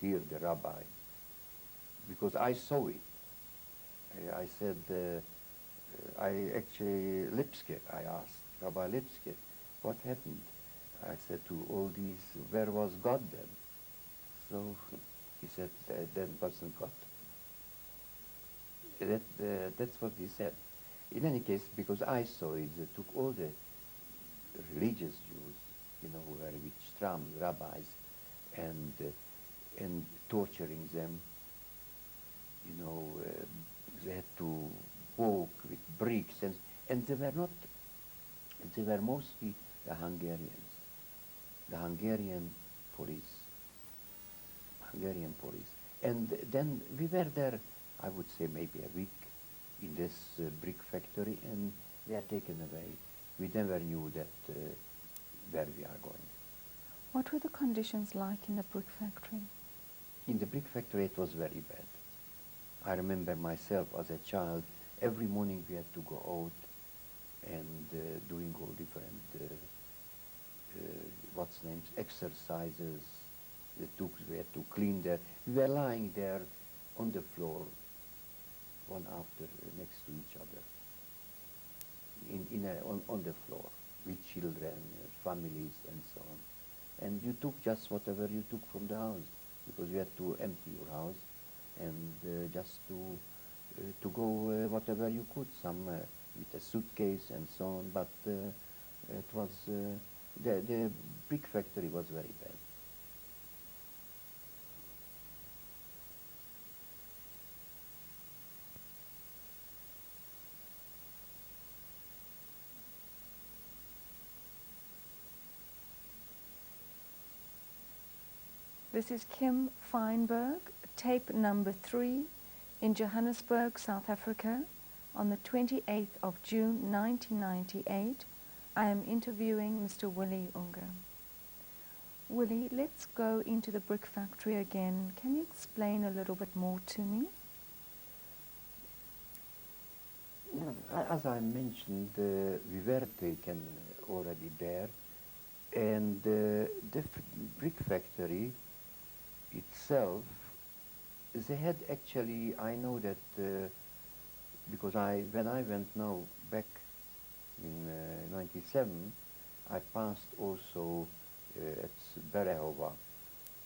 hear the rabbi, because I saw it. I said, I actually, Lipske, I asked Rabbi Lipske, what happened? I said to all these, where was God then? So he said, that wasn't God. That's what he said. In any case, because I saw it, they took all the religious Jews, who were with stram rabbis, and torturing them. They had to walk with bricks, and they were not. They were mostly the Hungarians, the Hungarian police. And then we were there, I would say maybe a week, in this brick factory, and we are taken away. We never knew that where we are going. What were the conditions like in the brick factory? In the brick factory it was very bad. I remember myself as a child, every morning we had to go out and doing all different exercises. We had to clean there. We were lying there on the floor, one after next to each other, on the floor, with children, families, and so on. And you took just whatever you took from the house, because you had to empty your house and just to go whatever you could, some with a suitcase and so on. But it was the brick factory was very bad. This is Kim Feinberg, tape number 3 in Johannesburg, South Africa, on the 28th of June 1998. I am interviewing Mr. Willie Ungar. Willie, let's go into the brick factory again. Can you explain a little bit more to me? As I mentioned, we were taken already there, and the brick factory itself, they had actually, I know that because when I went now back in 97, I passed also at Berehova,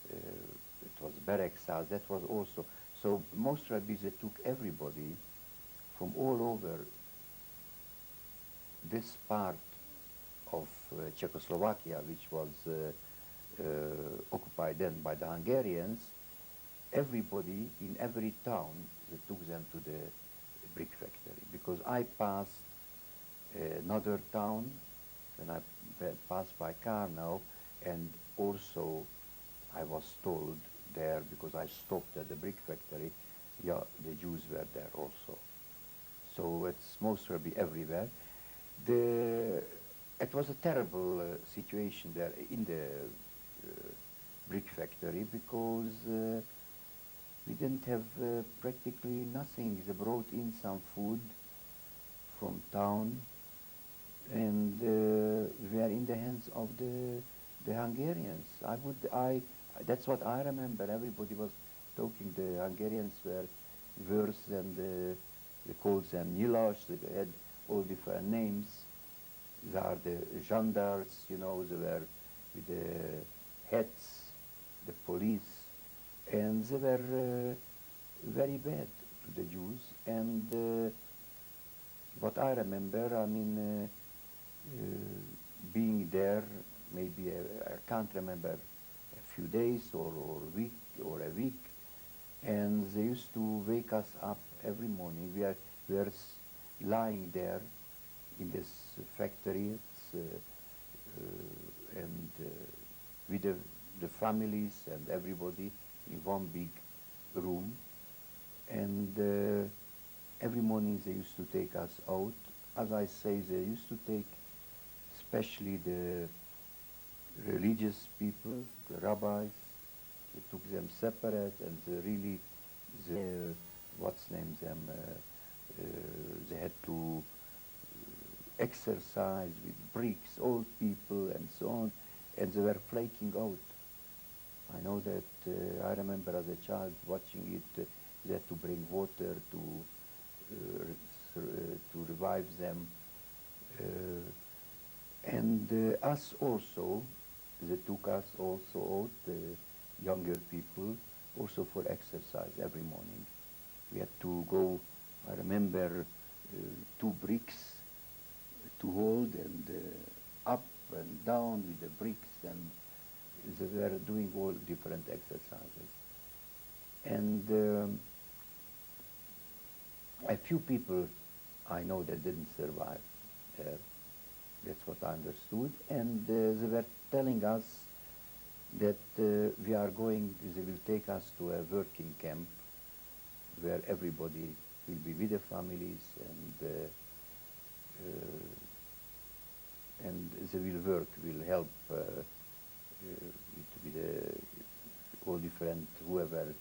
it was Bereksa, that was also, so most rabbis, they took everybody from all over this part of Czechoslovakia, which was occupied then by the Hungarians. Everybody in every town, they took them to the brick factory, because I passed another town when I passed by car now, and also I was told there, because I stopped at the brick factory, yeah, the Jews were there also. So it's most probably everywhere. It was a terrible situation there in the brick factory, because we didn't have practically nothing. They brought in some food from town, and we were in the hands of the Hungarians. That's what I remember. Everybody was talking. The Hungarians were worse than they called them Nyilas. They had all different names. They are the gendarmes, they were with the hats, the police, and they were very bad to the Jews. And what I remember, being there, maybe I can't remember a few days or a week, and they used to wake us up every morning. We were lying there in this factory, and with the families and everybody in one big room. And every morning they used to take us out. As I say, they used to take especially the religious people, the rabbis. They took them separate, and they had to exercise with bricks, old people and so on, and they were flaking out. I know that I remember as a child watching it, they had to bring water to revive them. And us also, they took us also out, the younger people, also for exercise every morning. We had to go, I remember, 2 bricks to hold and up and down with the bricks, and they were doing all different exercises. And a few people I know that didn't survive there. That's what I understood. And they were telling us that we are going, they will take us to a working camp where everybody will be with the families, and they will work, will help with all different, whoever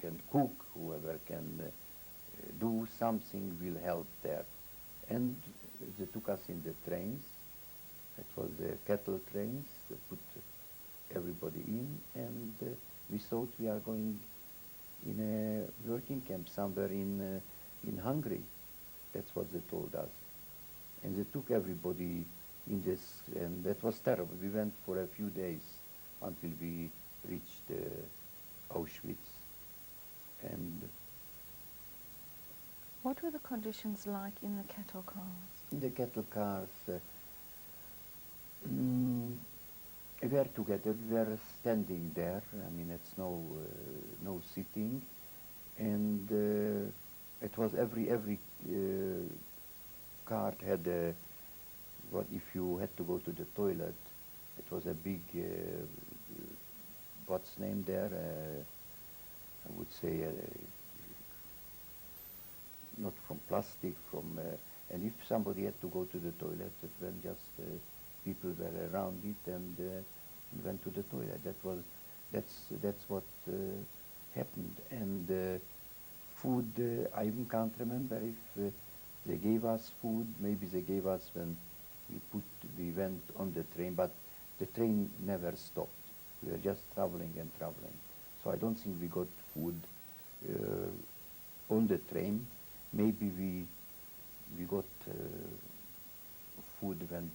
can cook, whoever can do something will help there. And they took us in the trains. It was the cattle trains. They put everybody in, and we thought we are going in a working camp somewhere in Hungary. That's what they told us. And they took everybody in this, and that was terrible. We went for a few days until we reached Auschwitz. And What were the conditions like in the cattle cars? in the cattle cars, we were together. We were standing there. I mean, it's no sitting, and it was every cart had a, what if you had to go to the toilet? It was a big what's name there? I would say not from plastic, from and if somebody had to go to the toilet, then just people were around it and went to the toilet. That's what happened. And food, I even can't remember if they gave us food. Maybe they gave us when we went on the train, but the train never stopped. We were just traveling and traveling. So I don't think we got food on the train. Maybe we got food when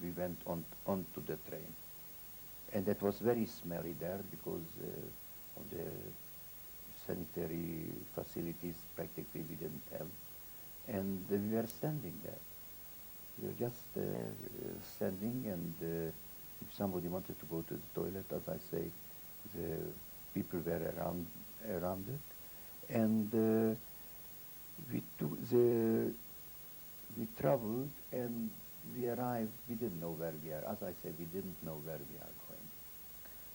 we went onto the train. And that was very smelly there because of the sanitary facilities practically we didn't have. And we were standing there. We were just standing, and if somebody wanted to go to the toilet, as I say, the people were around it. And we traveled and we arrived. We didn't know where we are. As I said, we didn't know where we are going.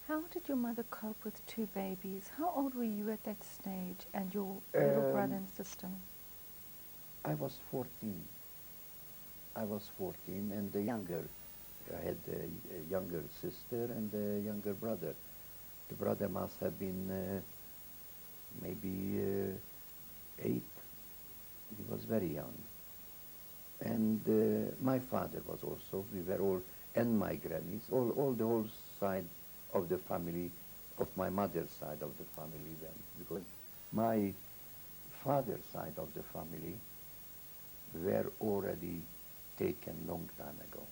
How did your mother cope with 2 babies? How old were you at that stage, and your little brother and sister? I was 14. I was 14, and the younger, I had a younger sister and a younger brother. The brother must have been maybe 8. He was very young. And my father was also, we were all, and my grannies, all the whole side of the family, of my mother's side of the family went. Because my father's side of the family were already taken long time ago.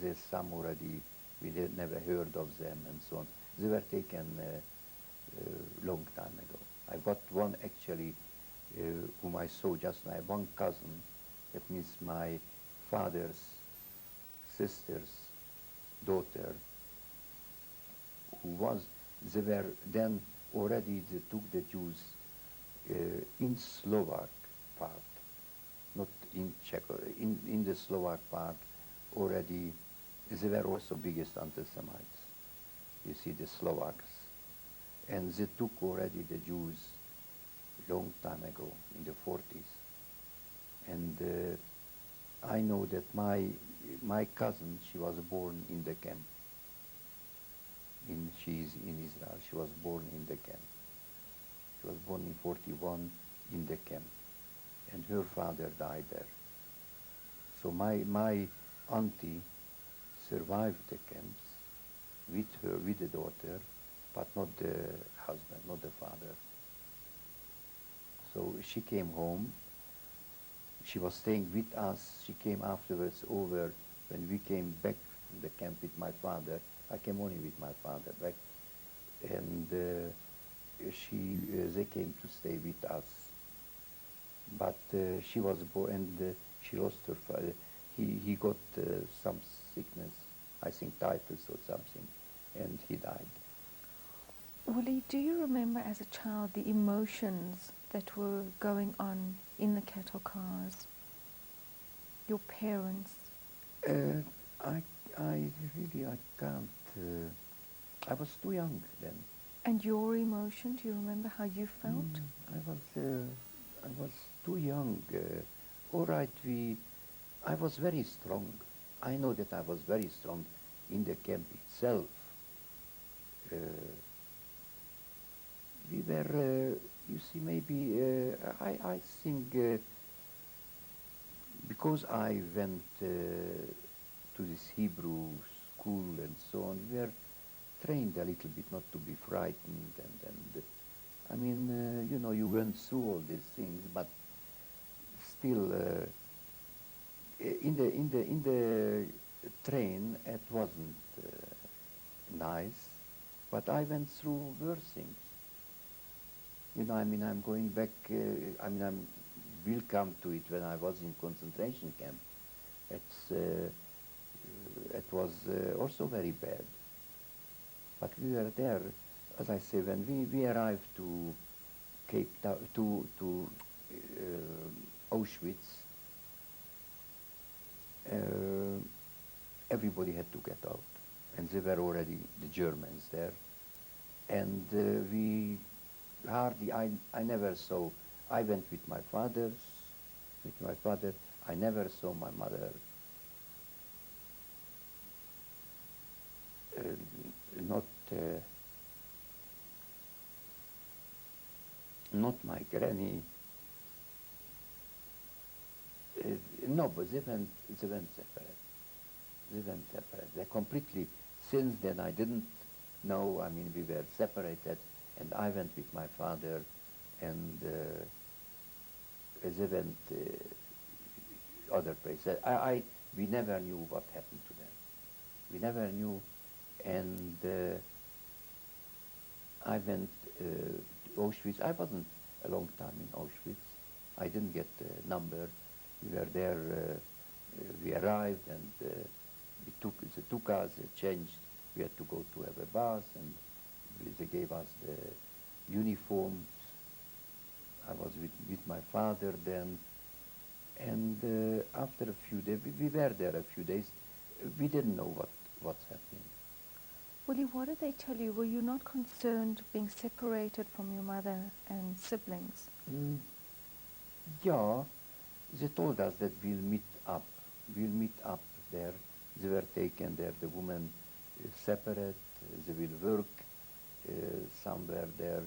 There's some already, we never heard of them and so on. They were taken long time ago. I got one actually whom I saw just now, one cousin, that means my father's sister's daughter, they were then already, they took the Jews in Slovak part, not in Czech, in the Slovak part already, they were also biggest anti-Semites. You see, the Slovaks. And they took already the Jews long time ago, in the 40s. And I know that my cousin, she was born in the camp. She's in Israel. She was born in the camp. She was born in 41 in the camp. And her father died there. So my auntie survived the camps, with her, with the daughter, but not the husband, not the father. So she came home. She was staying with us. She came afterwards over when we came back from the camp with my father. I came only with my father back, and they came to stay with us. But she was born, and she lost her father. He got some sickness, I think typhus or something, and he died. Willie, do you remember as a child the emotions that were going on in the cattle cars? Your parents? I really, I can't. I was too young then. And your emotion, do you remember how you felt? I was too young. All right, I was very strong. I know that I was very strong in the camp itself. We were, you see, maybe, I think, because I went to this Hebrew school and so on, we were trained a little bit not to be frightened, and I mean, you know, you went through all these things, but still, in the train, it wasn't nice, but I went through worse things. You know, I mean, I'm going back. Will come to it when I was in concentration camp. It was also very bad. But we were there, as I say, when we arrived to Cape Town, to Auschwitz. Everybody had to get out, and there were already the Germans there, and we hardly. I never saw. I went with my father. I never saw my mother. Not my granny. No, but they went separate. They went separate. They completely. Since then, I didn't know. I mean, we were separated, and I went with my father, and they went other places. We never knew what happened to them. We never knew, and I went to Auschwitz. I wasn't a long time in Auschwitz. I didn't get the number. We were there. We arrived, and they took us. They changed. We had to go to have a bath, and they gave us the uniforms. I was with my father then, and after a few days, we were there a few days. We didn't know what's happening. Willie, what did they tell you? Were you not concerned being separated from your mother and siblings? Yeah, they told us that we'll meet up. We'll meet up there. They were taken there. The women separate. They will work somewhere there,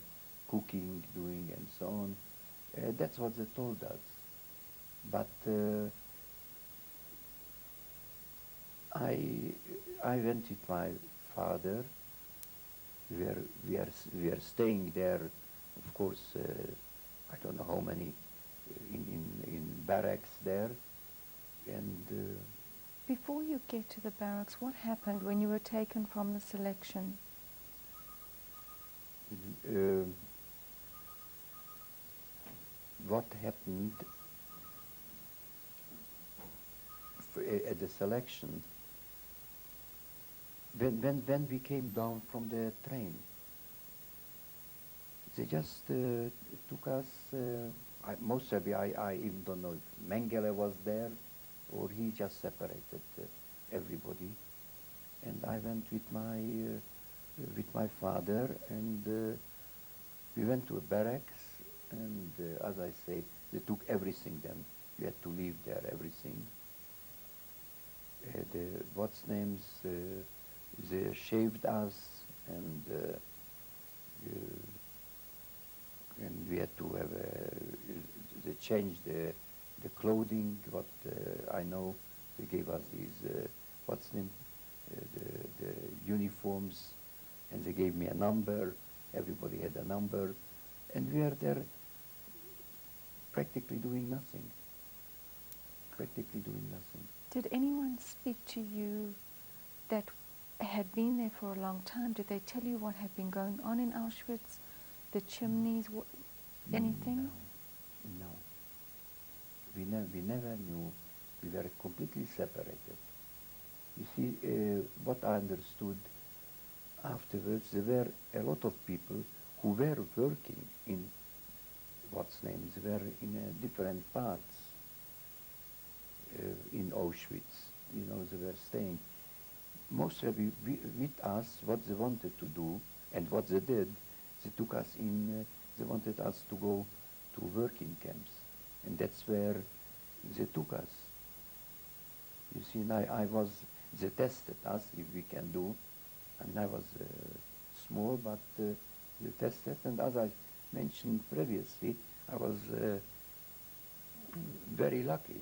cooking, doing, and so on. That's what they told us. But I went with my father. We are staying there. Of course, I don't know how many in barracks there, and. Before you get to the barracks, what happened when you were taken from the selection? What happened at the selection when we came down from the train? They just took us. Most probably, I even don't know if Mengele was there, or he just separated everybody. And I went with my father, and we went to a barracks, and as I say, they took everything then. We had to leave there, everything. What's names, they shaved us, and we had to have they changed the clothing. What I know, they gave us these what's name, the uniforms, and they gave me a number. Everybody had a number, and we are there practically doing nothing. Practically doing nothing. Did anyone speak to you that had been there for a long time? Did they tell you what had been going on in Auschwitz? The chimneys, anything? No. We never knew. We were completely separated. You see, what I understood afterwards, there were a lot of people who were working in they were in different parts in Auschwitz. You know, they were staying. Mostly with us, what they wanted to do and what they did, they took us in, they wanted us to go to working camps. And that's where they took us. You see, and they tested us if we can do. I mean, I was small, but they tested. And as I mentioned previously, I was very lucky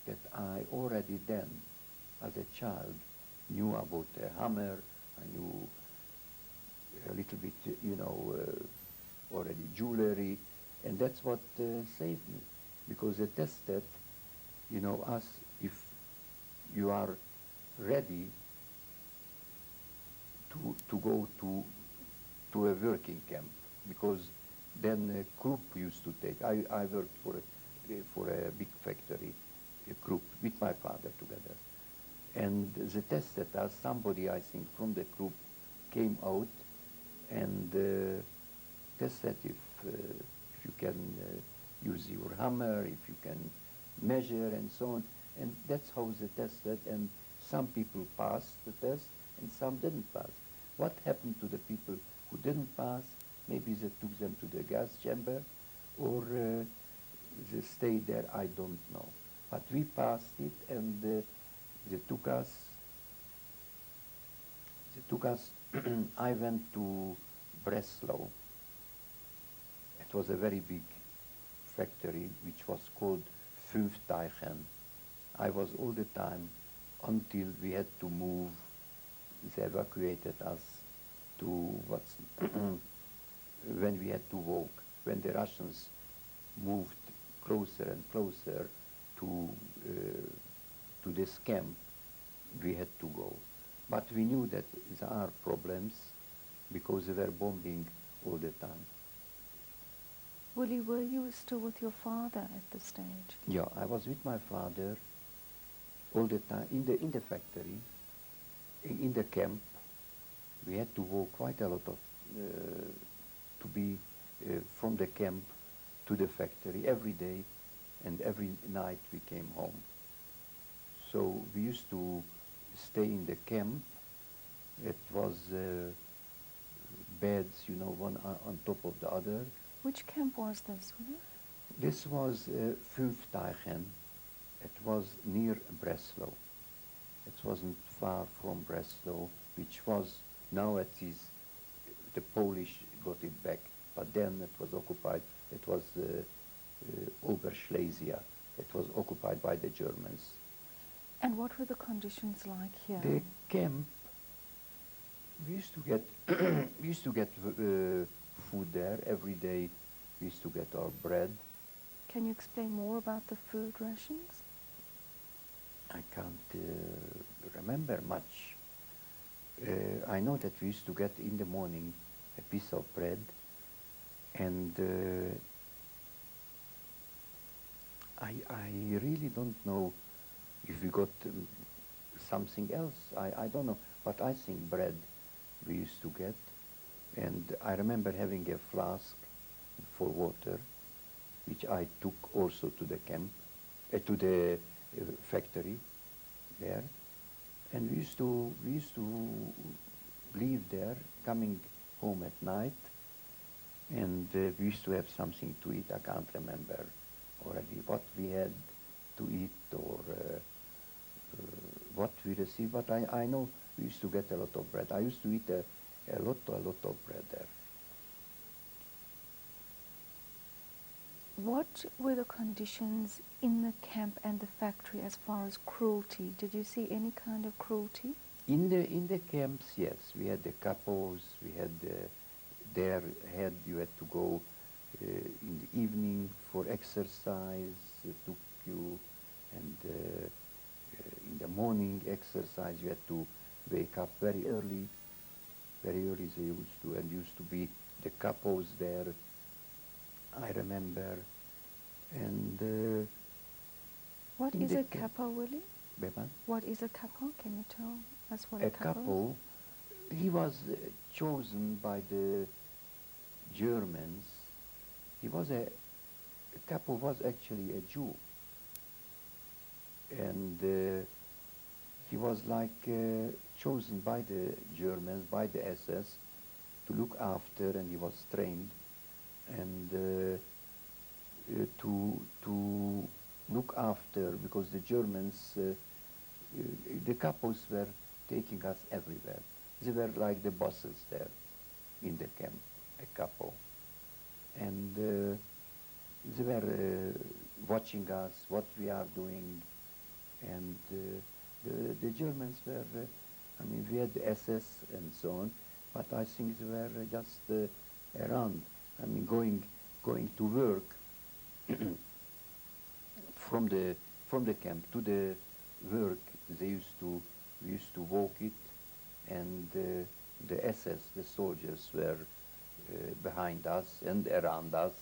that I already then, as a child, knew about a hammer. I knew a little bit, already jewelry, and that's what saved me, because they tested, us if you are ready to go to a working camp, because then Krupp used to take. I worked for a big factory, Krupp, with my father together. And they tested us. Somebody, I think, from the group came out and tested if you can use your hammer, if you can measure, and so on. And that's how they tested. And some people passed the test, and some didn't pass. What happened to the people who didn't pass? Maybe they took them to the gas chamber, or they stayed there. I don't know. But we passed it, and they took us. I went to Breslau. It was a very big factory which was called Fünfteichen. I was all the time until we had to move. They evacuated us to when we had to walk, when the Russians moved closer and closer to this camp, we had to go. But we knew that there are problems because they were bombing all the time. Willie, were you still with your father at this stage? Yeah, I was with my father all the time in the factory, in the camp. We had to walk quite a lot of to be from the camp to the factory every day, and every night we came home. So we used to stay in the camp. It was beds, one on top of the other. Which camp was this, Willie? This was Fünfteichen. It was near Breslau. It wasn't far from Breslau, which was, now it is, the Polish got it back, but then it was occupied. It was Oberschlesia. It was occupied by the Germans. And what were the conditions like here? The camp, we used to get food there every day. We used to get our bread. Can you explain more about the food rations? I can't remember much. I know that we used to get in the morning a piece of bread, and I really don't know if we got something else. I don't know, but I think bread we used to get, and I remember having a flask for water, which I took also to the camp, to the factory there, and we used to leave there, coming home at night, and we used to have something to eat. I can't remember already what we had to eat or what we received, but I know we used to get a lot of bread. I used to eat a lot of bread there. What were the conditions in the camp and the factory as far as cruelty? Did you see any kind of cruelty? In the camps, yes, we had the capos. We had you had to go in the evening for exercise. Took you, and in the morning exercise you had to wake up very early. Very early they used to, and used to be the capos there. I remember, and What in is the a camp- capo, Willie? Bevan? What is a capo? Can you tell us what A a capo is? capo, he was chosen by the Germans. He was a capo was actually a Jew, and he was like chosen by the Germans, by the SS, to look after, and he was trained, and to look after, because the Germans, the capos were taking us everywhere. They were like the bosses there in the camp, a capo, and they were watching us, what we are doing, and the Germans were, I mean, we had the SS and so on, but I think they were just around, I mean, going to work from the camp to the work. We used to walk it, and the SS, the soldiers, were behind us and around us,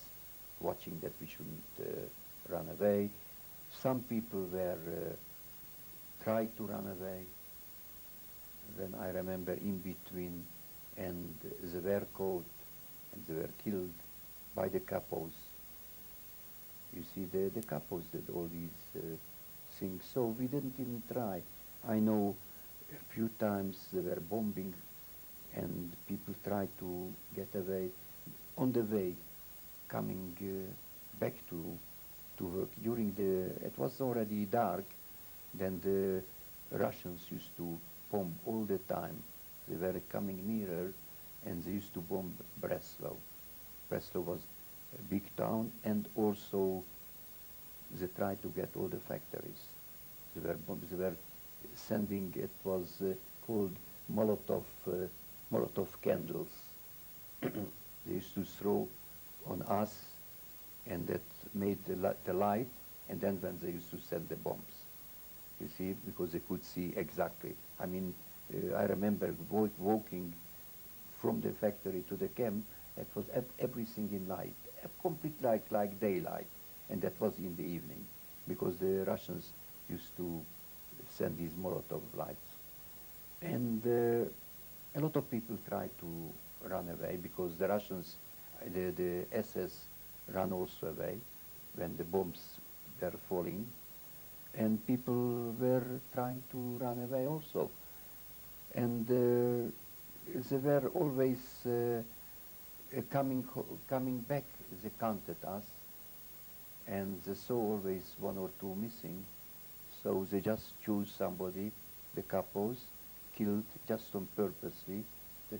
watching that we shouldn't run away. Some people were tried to run away. When I remember in between, and they were caught and they were killed by the capos. You see, the capos did all these things, so we didn't even try. I know a few times they were bombing, and people tried to get away. On the way, coming back to work, it was already dark, then the Russians used to bomb all the time. They were coming nearer, and they used to bomb Breslau. Breslau was a big town, and also they tried to get all the factories. They were sending, it was called Molotov candles. They used to throw on us, and that made the light, and then when they used to send the bombs. You see, because they could see exactly. I mean, I remember walking from the factory to the camp. It was everything in light, complete like daylight, and that was in the evening, because the Russians used to send these Molotov lights, and a lot of people tried to run away, because the Russians, the SS, ran also away when the bombs were falling, and people were trying to run away also. And they were always coming back. They counted us, and they saw always one or two missing, so they just choose somebody, the capos, killed just on purposely,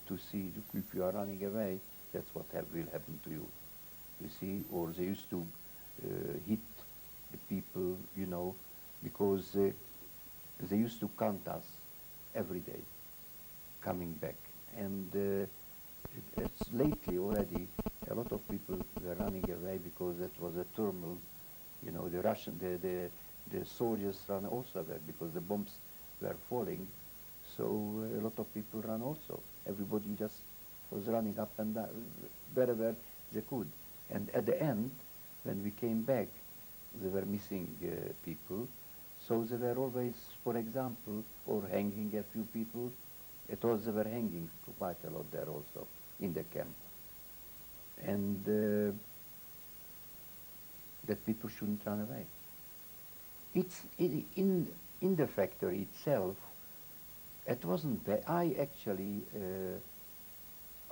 to see if you are running away, that's what will happen to you. You see, or they used to hit the people, you know, because they used to count us every day coming back. And it's lately already, a lot of people were running away because it was a turmoil. You know, the soldiers ran also away because the bombs were falling. So a lot of people ran also. Everybody just was running up and down wherever they could. And at the end, when we came back, they were missing people. So they were always, for example, or hanging a few people. It was, they were hanging quite a lot there also in the camp. And that people shouldn't run away. It's in the factory itself. It wasn't bad. I actually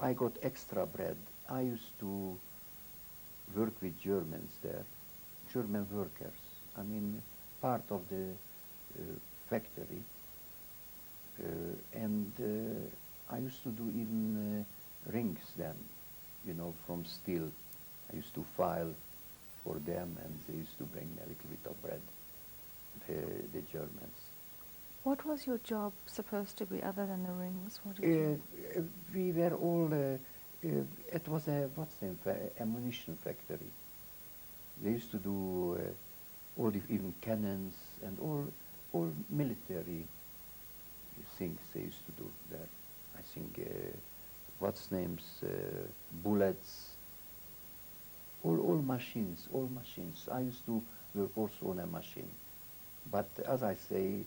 I got extra bread. I used to work with Germans there, German workers. I mean, part of the factory. And I used to do even rings then, you know, from steel. I used to file for them, and they used to bring me a little bit of bread, the Germans. What was your job supposed to be other than the rings? What did you? We were all, it was a, what's the name, ammunition factory. They used to do all the, even cannons and all military things they used to do there. I think, what's names, bullets, all machines, all machines. I used to work also on a machine. But as I say,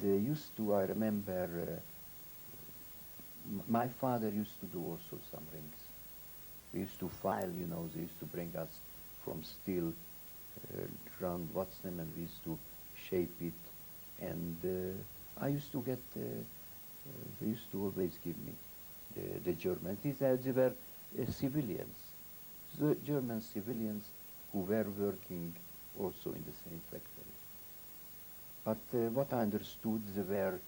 they used to, I remember, my father used to do also some rings. We used to file, you know, they used to bring us from steel round what's them, and we used to shape it. And I used to get, they used to always give me the Germans. They were civilians, the German civilians who were working also in the same factory. But what I understood, there were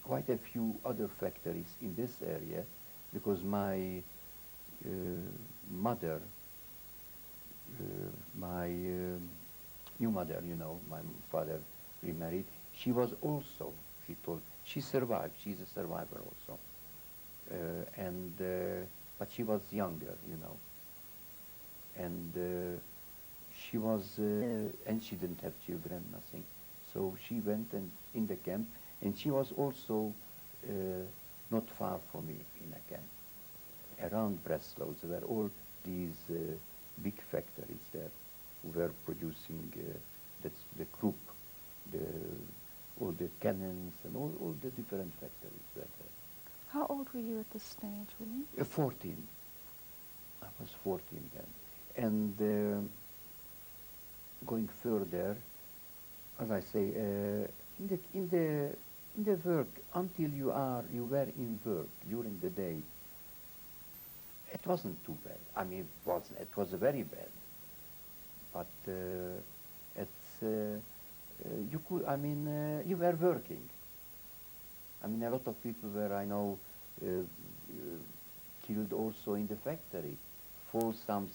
quite a few other factories in this area, because my mother, my new mother, you know, my father remarried, she was also, she told, she survived, she's a survivor also. But she was younger, you know. And she was, and she didn't have children, nothing. So she went and in the camp, and she was also not far from me in a camp. Around Breslau, there were all these big factories there who were producing the Krupp, all the cannons and all the different factories were there. How old were you at this stage, William? 14. I was 14 then. And going further, as I say, in the work, until you were in work during the day, it wasn't too bad. I mean, it was very bad. But you could, I mean, you were working. I mean, a lot of people were, I know, killed also in the factory for some